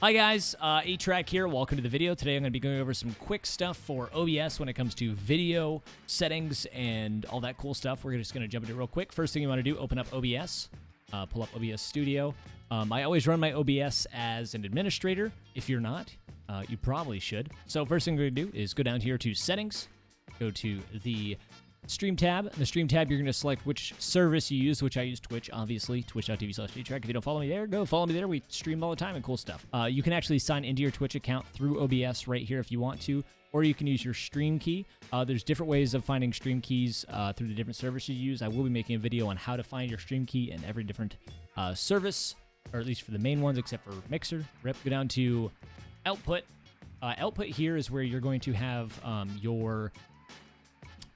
Hi guys, A-Track here. Welcome to the video. Today I'm going to be going over some quick stuff for OBS when it comes to video settings and all that cool stuff. We're just going to jump into it real quick. First thing you want to do, open up OBS, pull up OBS Studio. I always run my OBS as an administrator. If you're not, you probably should. So first thing we're going to do is go down here to Settings, go to the Stream tab. In the Stream tab, you're going to select which service you use, which I use Twitch, obviously, twitch.tv/A-Track. If you don't follow me there, go follow me there. We stream all the time and cool stuff. You can actually sign into your Twitch account through OBS right here if you want to, or you can use your stream key. There's different ways of finding stream keys through the different services you use. I will be making a video on how to find your stream key in every different service, or at least for the main ones, except for Mixer. Go down to Output. Output here is where you're going to have your...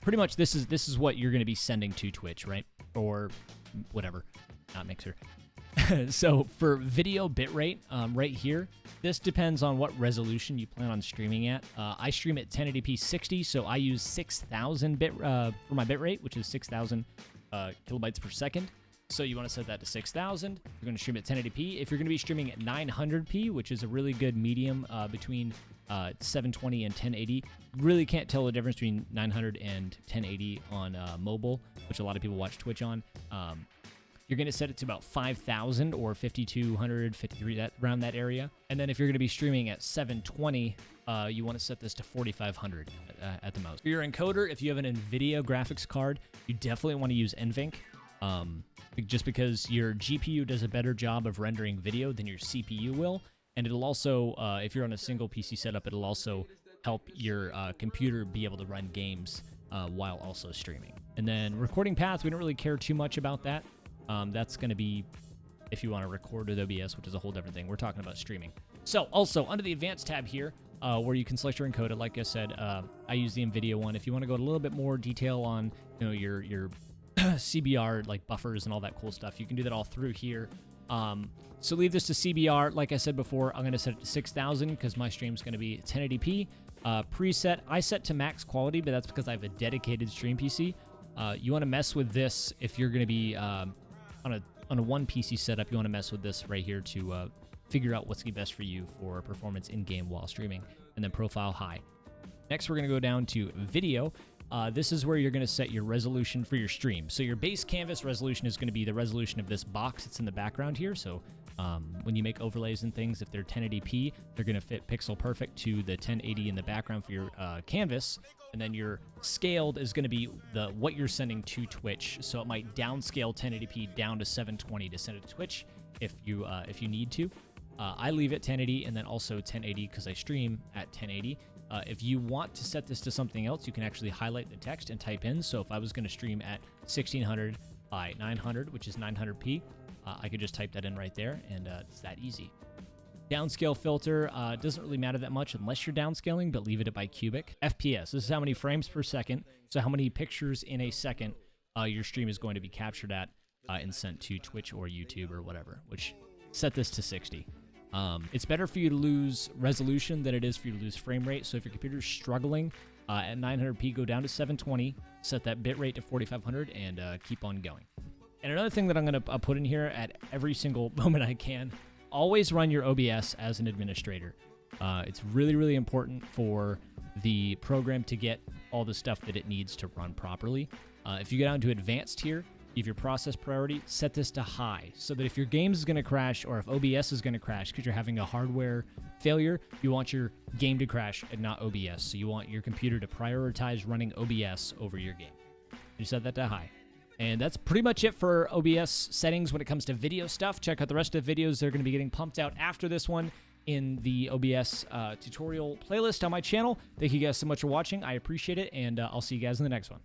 Pretty much, this is what you're going to be sending to Twitch, right? Or whatever, not Mixer. So for video bitrate, right here, this depends on what resolution you plan on streaming at. I stream at 1080p 60, so I use 6,000 bit for my bitrate, which is 6,000 kilobytes per second. So you want to set that to 6,000. You're going to stream at 1080p. If you're going to be streaming at 900p, which is a really good medium between 720 and 1080, really can't tell the difference between 900 and 1080 on mobile, which a lot of people watch Twitch on. You're going to set it to about 5,000 or 5,200, 53, around that area. And then if you're going to be streaming at 720, you want to set this to 4,500 at the most. For your encoder, if you have an NVIDIA graphics card, you definitely want to use NVENC. Just because your GPU does a better job of rendering video than your CPU will. And it'll also, if you're on a single PC setup, it'll also help your computer be able to run games while also streaming. And then recording path, we don't really care too much about that. That's going to be if you want to record with OBS, which is a whole different thing. We're talking about streaming. So also under the Advanced tab here, where you can select your encoder, like I said, I use the NVIDIA one. If you want to go into a little bit more detail on, you know, your CBR, like buffers and all that cool stuff, you can do that all through here. So leave this to CBR. Like I said before, I'm going to set it to 6,000 because my stream's going to be 1080p. Preset, I set to max quality, but that's because I have a dedicated stream PC. You want to mess with this if you're going to be on a one PC setup. You want to mess with this right here to figure out what's the best for you for performance in-game while streaming. And then profile high. Next, we're going to go down to video. This is where you're going to set your resolution for your stream. So your base canvas resolution is going to be the resolution of this box that's in the background here. So when you make overlays and things, if they're 1080p, they're going to fit pixel perfect to the 1080 in the background for your canvas. And then your scaled is going to be what you're sending to Twitch. So it might downscale 1080p down to 720 to send it to Twitch if you need to. I leave it 1080 and then also 1080 because I stream at 1080. If you want to set this to something else, you can actually highlight the text and type in. So if I was going to stream at 1600 by 900, which is 900p, I could just type that in right there, and it's that easy. Downscale filter doesn't really matter that much unless you're downscaling, but leave it by cubic. FPS, this is how many frames per second, so how many pictures in a second your stream is going to be captured at and sent to Twitch or YouTube or whatever, which set this to 60. It's better for you to lose resolution than it is for you to lose frame rate. So if your computer's struggling at 900p, go down to 720, set that bitrate to 4500, and keep on going. And another thing that I'm going to put in here at every single moment I can, always run your OBS as an administrator. It's really, really important for the program to get all the stuff that it needs to run properly. If you go down to advanced here, if your process priority, set this to high so that if your game is going to crash or if OBS is going to crash because you're having a hardware failure, you want your game to crash and not OBS. So you want your computer to prioritize running OBS over your game. You set that to high. And that's pretty much it for OBS settings when it comes to video stuff. Check out the rest of the videos. They're going to be getting pumped out after this one in the OBS tutorial playlist on my channel. Thank you guys so much for watching. I appreciate it, and I'll see you guys in the next one.